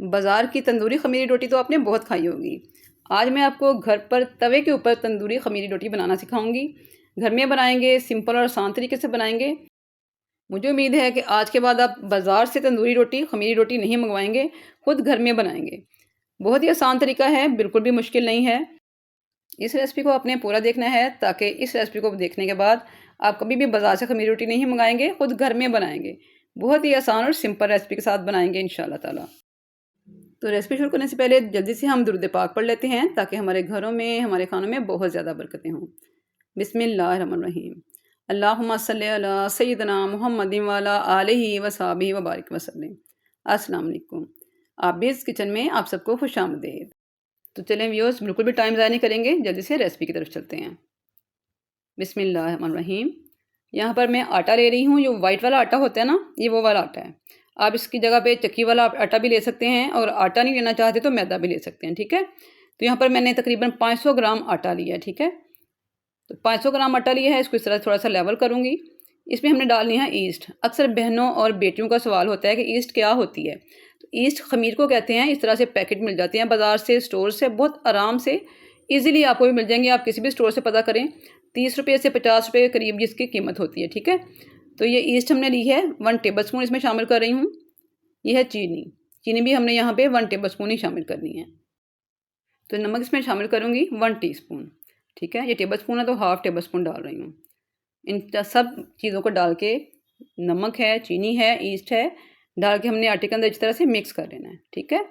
बाज़ार की तंदूरी खमीरी रोटी तो आपने बहुत खाई होगी। आज मैं आपको घर पर तवे के ऊपर तंदूरी खमीरी रोटी बनाना सिखाऊंगी। घर में बनाएंगे, सिंपल और आसान तरीके से बनाएंगे। मुझे उम्मीद है कि आज के बाद आप बाज़ार से तंदूरी रोटी खमीरी रोटी नहीं मंगवाएंगे, खुद घर में बनाएंगे। बहुत ही आसान तरीका है, बिल्कुल भी मुश्किल नहीं है। इस रेसिपी को आपने पूरा देखना है ताकि इस रेसिपी को देखने के बाद आप कभी भी बाज़ार से खमीरी रोटी नहीं मंगाएंगे, खुद घर में बनाएंगे। बहुत ही आसान और सिंपल रेसिपी के साथ बनाएंगे इंशाल्लाह ताला। तो रेसिपी शुरू करने से पहले जल्दी से हम दुरूद पाक पढ़ लेते हैं ताकि हमारे घरों में, हमारे खानों में बहुत ज़्यादा बरकतें हों। बिस्मिल्लाहिर्रहमानिर्रहीम। अल्लाहुम्मा सल्लि अला सय्यिदना मुहम्मदिन व अला आलिहि व सहाबिहि व बारिक वसल्लम। अस्सलाम वालेकुम। आबिज़ किचन में आप सबको खुशामदीद। तो चलें व्यूअर्स, बिल्कुल भी टाइम ज़ाया नहीं करेंगे, जल्दी से रेसिपी की तरफ चलते हैं। बिस्मिल्लाहिर्रहमानिर्रहीम। यहाँ पर मैं आटा ले रही हूँ, जो वाइट वाला आटा होता है ना, ये वो वाला आटा है। आप इसकी जगह पे चक्की वाला आटा भी ले सकते हैं, और आटा नहीं लेना चाहते तो मैदा भी ले सकते हैं, ठीक है। तो यहाँ पर मैंने तकरीबन 500 ग्राम आटा लिया है, ठीक है। तो 500 ग्राम आटा लिया है, इसको इस तरह थोड़ा सा लेवल करूँगी। इसमें हमने डालनी है ईस्ट। अक्सर बहनों और बेटियों का सवाल होता है कि ईस्ट क्या होती है। तो ईस्ट खमीर को कहते हैं। इस तरह से पैकेट मिल जाते हैं बाज़ार से, स्टोर से, बहुत आराम से ईज़िली आपको भी मिल जाएंगे। आप किसी भी स्टोर से पता करें, 30 रुपये से 50 रुपये के करीब जिसकी कीमत होती है, ठीक है। तो ये ईस्ट हमने ली है, 1 टेबल स्पून इसमें शामिल कर रही हूँ। यह है चीनी। चीनी भी हमने यहाँ पे 1 टेबल स्पून ही शामिल करनी है। तो नमक इसमें शामिल करूँगी 1 टीस्पून, ठीक है। ये टेबल स्पून है तो हाफ़ टेबल स्पून डाल रही हूँ। इन सब चीज़ों को डाल के, नमक है, चीनी है, ईस्ट है, डाल के हमने आटे के अंदर इस तरह से मिक्स कर लेना है, ठीक है।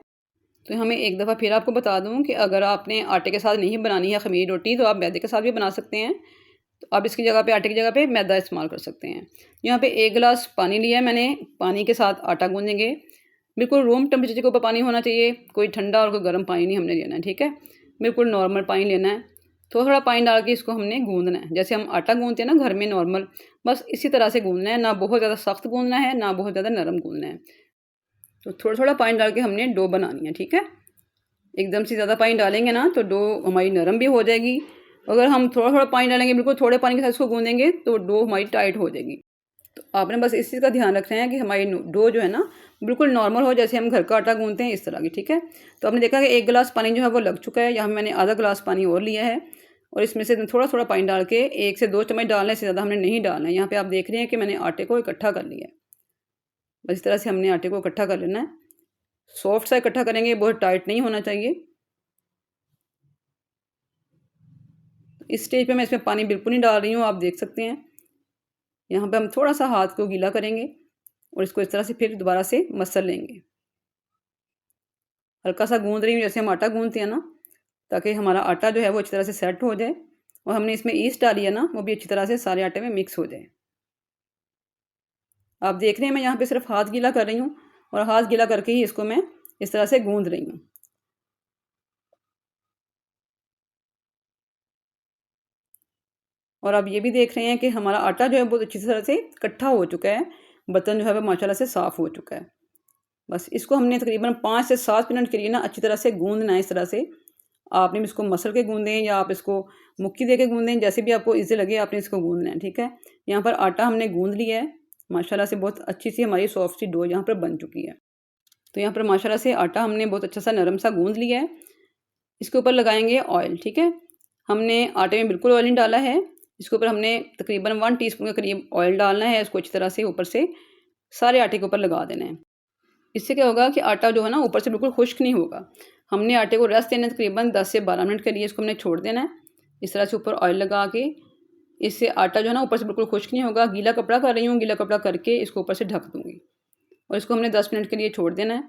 तो हमें एक दफ़ा फिर आपको बता दूं कि अगर आपने आटे के साथ नहीं बनानी है खमीरी रोटी, तो आप मैदे के साथ भी बना सकते हैं। तो आप इसकी जगह पे, आटे की जगह पे मैदा इस्तेमाल कर सकते हैं। यहाँ पे 1 गिलास पानी लिया है मैंने। पानी के साथ आटा गूँधेंगे। बिल्कुल रूम टेम्परेचर के ऊपर पानी होना चाहिए, कोई ठंडा और कोई गर्म पानी नहीं हमने लेना है, ठीक है। बिल्कुल नॉर्मल पानी लेना है। थोड़ा थोड़ा पानी डाल के इसको हमने गूँधना है, जैसे हम आटा गूँधते हैं ना घर में नॉर्मल, बस इसी तरह से गूँधना है। ना बहुत ज़्यादा सख्त गूँधना है, ना बहुत ज़्यादा नरम गूँधना है। तो थोड़ा थोड़ा पानी डाल के हमने डो बनानी है, ठीक है। एकदम से ज़्यादा पानी डालेंगे ना तो डो हमारी नरम भी हो जाएगी। अगर हम थोड़ा थोड़ा पानी डालेंगे, बिल्कुल थोड़े पानी के साथ इसको गूँधेंगे, तो डो हमारी टाइट हो जाएगी। तो आपने बस इस चीज़ का ध्यान रखना है कि हमारी डो जो है ना, बिल्कुल नॉर्मल हो, जैसे हम घर का आटा गूँधते हैं इस तरह की, ठीक है। तो आपने देखा कि 1 गिलास पानी जो है वो लग चुका है। यहाँ मैंने आधा गिलास पानी और लिया है, और इसमें से थोड़ा थोड़ा पानी डाल के 1 से 2 चम्मच डालना है, इससे ज़्यादा हमने नहीं डालना है। यहाँ पे आप देख रहे हैं कि मैंने आटे को इकट्ठा कर लिया है। बस इस तरह से हमने आटे को इकट्ठा कर लेना है। सॉफ्ट सा इकट्ठा करेंगे, बहुत टाइट नहीं होना चाहिए। इस स्टेज पे मैं इसमें पानी बिल्कुल नहीं डाल रही हूँ, आप देख सकते हैं। यहाँ पे हम थोड़ा सा हाथ को गीला करेंगे और इसको इस तरह से फिर दोबारा से मसल लेंगे। हल्का सा गूँध रही हूँ जैसे हम आटा गूँधते हैं ना, ताकि हमारा आटा जो है वो अच्छी तरह से सेट हो जाए, और हमने इसमें ईस्ट डाली है ना, वो भी अच्छी तरह से सारे आटे में मिक्स हो जाए। आप देख रहे हैं मैं यहाँ पे सिर्फ हाथ गीला कर रही हूँ, और हाथ गीला करके ही इसको मैं इस तरह से गूँध रही हूँ। और आप ये भी देख रहे हैं कि हमारा आटा जो है बहुत अच्छी तरह से इकट्ठा हो चुका है। बर्तन जो है वो माशाल्लाह से साफ़ हो चुका है। बस इसको हमने तकरीबन 5 से 7 मिनट के लिए ना अच्छी तरह से गूँधना है। इस तरह से आपने इसको मसल के गूँधें, या आप इसको मुक्की दे के गूँधें, जैसे भी आपको ईज़ी लगे आपने इसको गूँधना है, ठीक है। यहाँ पर आटा हमने गूँध लिया है। माशाल्लाह से बहुत अच्छी सी हमारी सॉफ्ट सी डो यहाँ पर बन चुकी है। तो यहाँ पर माशाल्लाह से आटा हमने बहुत अच्छा सा नरम सा गूँध लिया है। इसके ऊपर लगाएंगे ऑयल, ठीक है। हमने आटे में बिल्कुल ऑयल नहीं डाला है। इसके ऊपर हमने तकरीबन 1 टीस्पून के करीब ऑयल डालना है। इसको अच्छी तरह से ऊपर से सारे आटे के ऊपर लगा देना है। इससे क्या होगा कि आटा जो है ना ऊपर से बिल्कुल खुश्क नहीं होगा। हमने आटे को रेस्ट देना है तकरीबन 10 से 12 मिनट के लिए। इसको हमने छोड़ देना है इस तरह से ऊपर ऑयल लगा के। इससे आटा जो है ना ऊपर से बिल्कुल खुश्क नहीं होगा। गीला कपड़ा कर रही हूँ, गीला कपड़ा करके इसको ऊपर से ढक दूँगी, और इसको हमने 10 मिनट के लिए छोड़ देना है,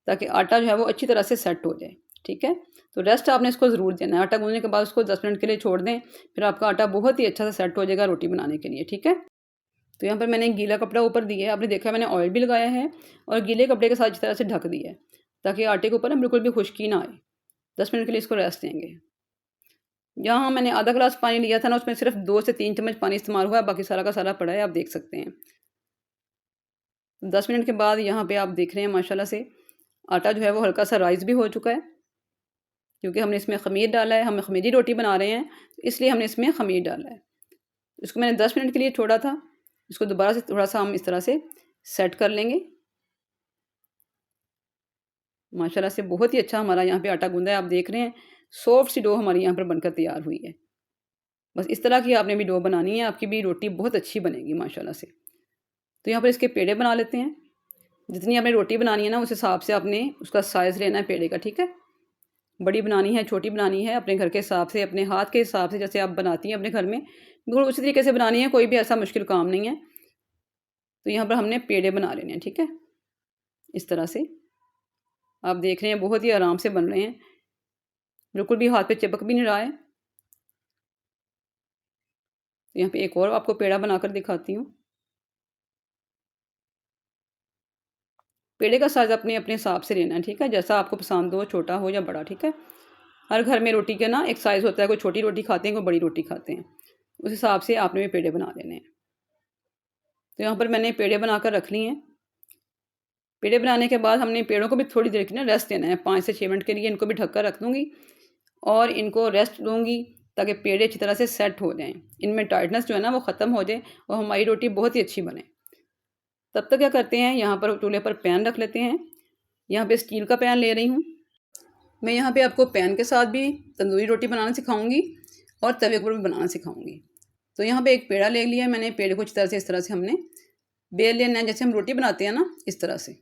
ताकि आटा जो है वो अच्छी तरह से सेट हो जाए, ठीक है। तो रेस्ट आपने इसको ज़रूर देना है। आटा गूँधने के बाद उसको 10 मिनट के लिए छोड़ दें, फिर आपका आटा बहुत ही अच्छा से सेट हो जाएगा रोटी बनाने के लिए, ठीक है। तो यहाँ पर मैंने गीला कपड़ा ऊपर दिया है, आपने देखा मैंने ऑयल भी लगाया है, और गीले कपड़े के साथ इस तरह से ढक दिया है, ताकि आटे के ऊपर ना बिल्कुल भी खुश्की ना आए। 10 मिनट के लिए इसको रेस्ट देंगे। यहाँ मैंने आधा गिलास पानी लिया था ना, उसमें सिर्फ 2 से 3 चम्मच पानी इस्तेमाल हुआ है, बाकी सारा का सारा पड़ा है, आप देख सकते हैं। 10 मिनट के बाद यहाँ पे आप देख रहे हैं माशाल्लाह से आटा जो है वो हल्का सा राइस भी हो चुका है, क्योंकि हमने इसमें खमीर डाला है। हम खमीरी रोटी बना रहे हैं, इसलिए हमने इसमें खमीर डाला है। इसको मैंने 10 मिनट के लिए छोड़ा था। इसको दोबारा से थोड़ा सा हम इस तरह से सेट कर लेंगे। माशाल्लाह से बहुत ही अच्छा हमारा यहाँ पे आटा गूंदा है। आप देख रहे हैं सॉफ्ट सी डो हमारी यहाँ पर बनकर तैयार हुई है। बस इस तरह की आपने भी डो बनानी है, आपकी भी रोटी बहुत अच्छी बनेगी माशाल्लाह से। तो यहाँ पर इसके पेड़े बना लेते हैं। जितनी आपने रोटी बनानी है ना उस हिसाब से आपने उसका साइज़ लेना है पेड़े का, ठीक है। बड़ी बनानी है, छोटी बनानी है, अपने घर के हिसाब से, अपने हाथ के हिसाब से, जैसे आप बनाती हैं अपने घर में बिल्कुल उसी तरीके से बनानी है, कोई भी ऐसा मुश्किल काम नहीं है। तो यहाँ पर हमने पेड़े बना लेने हैं, ठीक है। इस तरह से आप देख रहे हैं बहुत ही आराम से बन रहे हैं, बिल्कुल भी हाथ पे चिपक भी नहीं रहा है। तो यहाँ पे एक और आपको पेड़ा बनाकर दिखाती हूँ। पेड़े का साइज़ अपने अपने हिसाब से लेना है, ठीक है, जैसा आपको पसंद हो, छोटा हो या बड़ा, ठीक है। हर घर में रोटी का ना एक साइज़ होता है, कोई छोटी रोटी खाते हैं, कोई बड़ी रोटी खाते हैं, उस हिसाब से आपने भी पेड़े बना लेने हैं। तो यहाँ पर मैंने पेड़े बनाकर रख लिए हैं। पेड़े बनाने के बाद हमने पेड़ों को भी थोड़ी देर की ना रेस्ट देना है, 5 से 6 मिनट के लिए इनको भी ढक कर रख दूँगी और इनको रेस्ट दूँगी ताकि पेड़े अच्छी तरह से सेट हो जाएँ, इनमें टाइटनेस जो है ना वो ख़त्म हो जाए और हमारी रोटी बहुत ही अच्छी बने। तब तक क्या करते हैं, यहाँ पर चूल्हे पर पैन रख लेते हैं। यहाँ पे स्टील का पैन ले रही हूँ मैं। यहाँ पे आपको पैन के साथ भी तंदूरी रोटी बनाना सिखाऊंगी और तवे पर भी बनाना सिखाऊंगी। तो यहाँ पे एक पेड़ा ले लिया मैंने। पेड़े को इस तरह से हमने बेल लेना है, जैसे हम रोटी बनाते हैं ना, इस तरह से।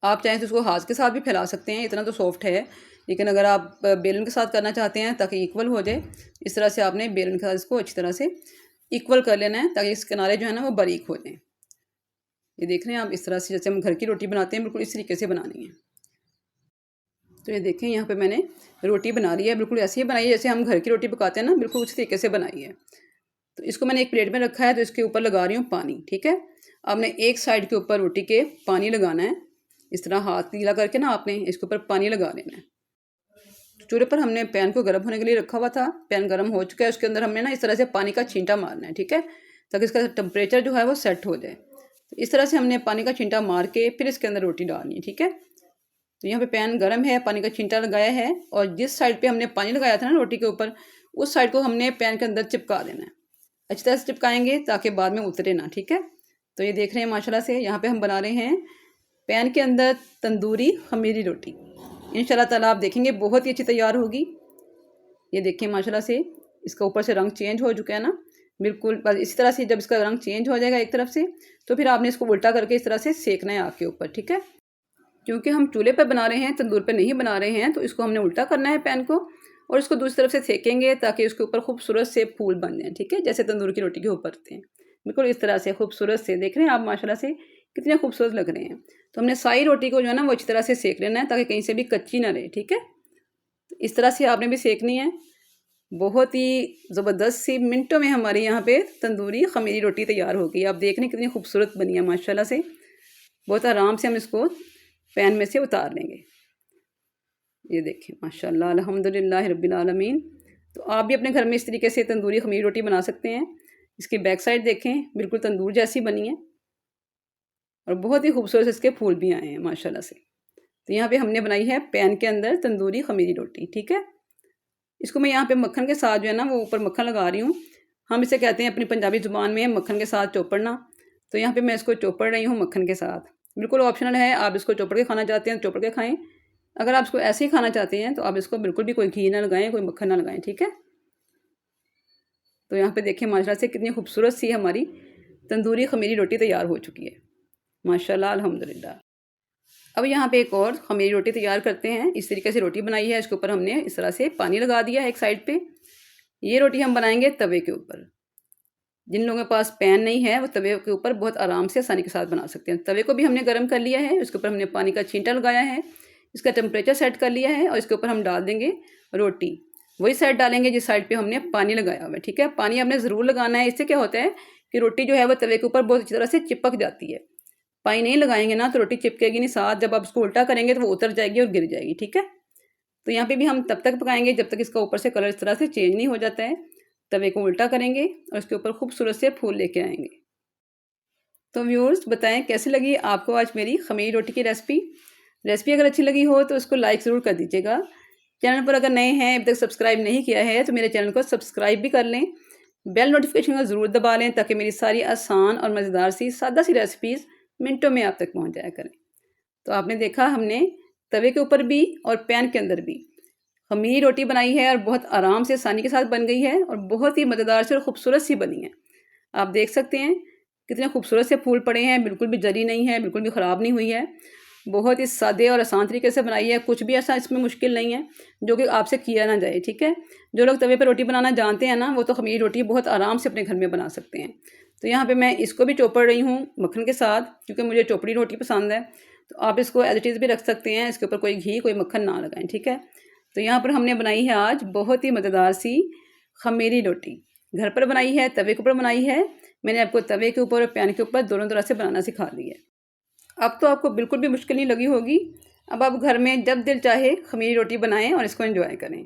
आप चाहें तो उसको हाथ के साथ भी फैला सकते हैं, इतना तो सॉफ्ट है। लेकिन अगर आप बेलन के साथ करना चाहते हैं ताकि इक्वल हो जाए, इस तरह से आपने बेलन के साथ इसको अच्छी तरह से इक्वल कर लेना है ताकि इस किनारे जो है ना वो बारीक हो जाएँ। ये देख रहे हैं आप, इस तरह से जैसे हम घर की रोटी बनाते हैं बिल्कुल इस तरीके से बनानी है। तो ये देखें यहाँ पे मैंने रोटी बना ली है, बिल्कुल ऐसे ही बनाई है जैसे हम घर की रोटी पकाते हैं ना, बिल्कुल उसी तरीके से बनाई है। तो इसको मैंने एक प्लेट में रखा है, तो इसके ऊपर लगा रही हूँ पानी, ठीक है। आपने एक साइड के ऊपर रोटी के पानी लगाना है, इस तरह हाथ गीला करके ना आपने इसके ऊपर पानी लगा लेना है। चूल्हे पर हमने पैन को गर्म होने के लिए रखा हुआ था, पैन गर्म हो चुका है, उसके अंदर हमने ना इस तरह से पानी का छींटा मारना है, ठीक है, ताकि इसका टेम्परेचर जो है वो सेट हो जाए। तो इस तरह से हमने पानी का छींटा मार के फिर इसके अंदर रोटी डालनी है, ठीक है। तो यहाँ पे पैन गर्म है, पानी का छींटा लगाया है और जिस साइड पे हमने पानी लगाया था ना रोटी के ऊपर, उस साइड को हमने पैन के अंदर चिपका देना है। अच्छी तरह से चिपकाएंगे ताकि बाद में उतरे ना, ठीक है। तो ये देख रहे हैं माशाल्लाह से यहाँ पे हम बना रहे हैं पैन के अंदर तंदूरी खमीरी रोटी। इंशाल्लाह ताला आप देखेंगे बहुत ही अच्छी तैयार होगी। ये देखें माशाल्लाह से इसका ऊपर से रंग चेंज हो चुका है ना, बिल्कुल। बस इसी तरह से जब इसका रंग चेंज हो जाएगा एक तरफ से, तो फिर आपने इसको उल्टा करके इस तरह से सेकना है आग के ऊपर, ठीक है। क्योंकि हम चूल्हे पर बना रहे हैं, तंदूर पर नहीं बना रहे हैं, तो इसको हमने उल्टा करना है पैन को और इसको दूसरी तरफ से सेकेंगे ताकि उसके ऊपर खूबसूरत से फूल बन जाएँ, ठीक है, जैसे तंदूर की रोटी के ऊपर थे, बिल्कुल इस तरह से खूबसूरत से। देख रहे हैं आप माशाल्लाह से कितने खूबसूरत लग रहे हैं। तो हमने सारी रोटी को जो है ना वो अच्छी तरह से सेक लेना है ताकि कहीं से भी कच्ची ना रहे, ठीक है। तो इस तरह से आपने भी सेकनी है। बहुत ही ज़बरदस्त सी मिनटों में हमारे यहाँ पे तंदूरी खमीरी रोटी तैयार हो गई। आप देख रहे हैं कितनी खूबसूरत बनी है माशाल्लाह से। बहुत आराम से हम इसको पैन में से उतार लेंगे। ये देखें माशाल्लाह, अल्हम्दुलिल्लाह रब्बिल आलमीन। तो आप भी अपने घर में इस तरीके से तंदूरी खमीरी रोटी बना सकते हैं। इसकी बैक साइड देखें, बिल्कुल तंदूर जैसी बनी है और बहुत ही खूबसूरत इसके फूल भी आए हैं माशाल्लाह से। तो यहाँ पे हमने बनाई है पैन के अंदर तंदूरी खमीरी रोटी, ठीक है। इसको मैं यहाँ पे मक्खन के साथ जो है ना वो ऊपर मक्खन लगा रही हूँ। हम इसे कहते हैं अपनी पंजाबी ज़ुबान में मक्खन के साथ चौपड़ना। तो यहाँ पे मैं इसको चौपड़ रही हूँ मक्खन के साथ। बिल्कुल ऑप्शनल है, आप इसको चौपड़ के खाना चाहते हैं तो चौपड़ के खाएँ। अगर आप इसको ऐसे ही खाना चाहते हैं तो आप इसको बिल्कुल भी कोई घी ना लगाएं, कोई मक्खन ना लगाएं, ठीक है। तो यहाँ पे देखें माशाल्लाह से कितनी खूबसूरत सी हमारी तंदूरी खमीरी रोटी तैयार हो चुकी है माशाल्लाह, अल्हम्दुलिल्लाह। अब यहाँ पे एक और खमीरी रोटी तैयार करते हैं। इस तरीके से रोटी बनाई है, इसके ऊपर हमने इस तरह से पानी लगा दिया है एक साइड पे। ये रोटी हम बनाएंगे तवे के ऊपर। जिन लोगों के पास पैन नहीं है वो तवे के ऊपर बहुत आराम से आसानी के साथ बना सकते हैं। तवे को भी हमने गर्म कर लिया है, उसके ऊपर हमने पानी का छींटा लगाया है, इसका टेम्परेचर सेट कर लिया है और इसके ऊपर हम डाल देंगे रोटी। वही साइड डालेंगे जिस साइड पे हमने पानी लगाया हुआ है, ठीक है। पानी आपने ज़रूर लगाना है, इससे क्या होता है कि रोटी जो है वो तवे के ऊपर बहुत अच्छी तरह से चिपक जाती है। पानी नहीं लगाएंगे ना तो रोटी चिपकेगी नहीं, साथ जब आप इसको उल्टा करेंगे तो वो उतर जाएगी और गिर जाएगी, ठीक है। तो यहाँ पे भी हम तब तक पकाएंगे जब तक इसका ऊपर से कलर इस तरह से चेंज नहीं हो जाता है। तवे को उल्टा करेंगे और इसके ऊपर खूबसूरत से फूल लेके आएंगे। तो व्यूअर्स बताएं कैसी लगी आपको आज मेरी खमीरी रोटी की रेसिपी अगर अच्छी लगी हो तो उसको लाइक ज़रूर कर दीजिएगा। चैनल पर अगर नए हैं, अभी तक सब्सक्राइब नहीं किया है तो मेरे चैनल को सब्सक्राइब भी कर लें, बेल नोटिफिकेशन को ज़रूर दबा लें ताकि मेरी सारी आसान और मज़ेदार सी सादा सी रेसिपीज़ मिनटों में आप तक पहुंच जाया करें। तो आपने देखा हमने तवे के ऊपर भी और पैन के अंदर भी खमीरी रोटी बनाई है और बहुत आराम से आसानी के साथ बन गई है और बहुत ही मज़ेदार से और ख़ूबसूरत सी बनी है। आप देख सकते हैं कितने खूबसूरत से फूल पड़े हैं, बिल्कुल भी जली नहीं है, बिल्कुल भी ख़राब नहीं हुई है। बहुत ही सादे और आसान तरीके से बनाई है, कुछ भी ऐसा इसमें मुश्किल नहीं है जो कि आपसे किया ना जाए, ठीक है। जो लोग तवे पर रोटी बनाना जानते हैं ना, वो तो खमीरी रोटी बहुत आराम से अपने घर में बना सकते हैं। तो यहाँ पे मैं इसको भी चोपड़ रही हूँ मक्खन के साथ, क्योंकि मुझे चोपड़ी रोटी पसंद है। तो आप इसको एज इट इज़ भी रख सकते हैं, इसके ऊपर कोई घी कोई मक्खन ना लगाएं, ठीक है। तो यहाँ पर हमने बनाई है आज बहुत ही मज़ेदार सी खमीरी रोटी। घर पर बनाई है, तवे के ऊपर बनाई है। मैंने आपको तवे के ऊपर और पैन के ऊपर दोनों तरह से बनाना सिखा दी है। अब तो आपको बिल्कुल भी मुश्किल नहीं लगी होगी। अब आप घर में जब दिल चाहे खमीरी रोटी बनाएं और इसको एंजॉय करें।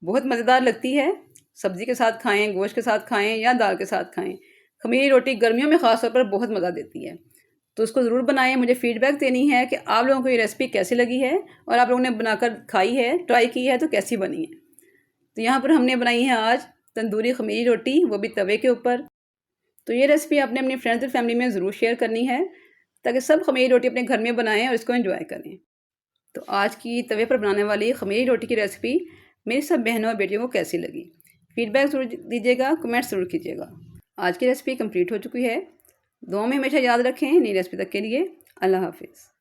बहुत मज़ेदार लगती है, सब्ज़ी के साथ खाएं, गोश्त के साथ खाएं या दाल के साथ खाएं। खमीरी रोटी गर्मियों में ख़ास तौर पर बहुत मज़ा देती है। तो उसको ज़रूर बनाएं। मुझे फ़ीडबैक देनी है कि आप लोगों को ये रेसिपी कैसी लगी है और आप लोगों ने बनाकर खाई है, ट्राई की है तो कैसी बनी है। तो यहाँ पर हमने बनाई है आज तंदूरी खमीरी रोटी, वो भी तवे के ऊपर। तो ये रेसिपी आपने अपनी फ्रेंड्स और फैमिली में ज़रूर शेयर करनी है ताकि सब खमीरी रोटी अपने घर में बनाएं और इसको एंजॉय करें। तो आज की तवे पर बनाने वाली खमीरी रोटी की रेसिपी मेरी सब बहनों और बेटियों को कैसी लगी, फीडबैक ज़रूर दीजिएगा, कमेंट्स ज़रूर कीजिएगा। आज की रेसिपी कंप्लीट हो चुकी है। दुआ में हमेशा याद रखें। नई रेसिपी तक के लिए अल्लाह हाफिज़।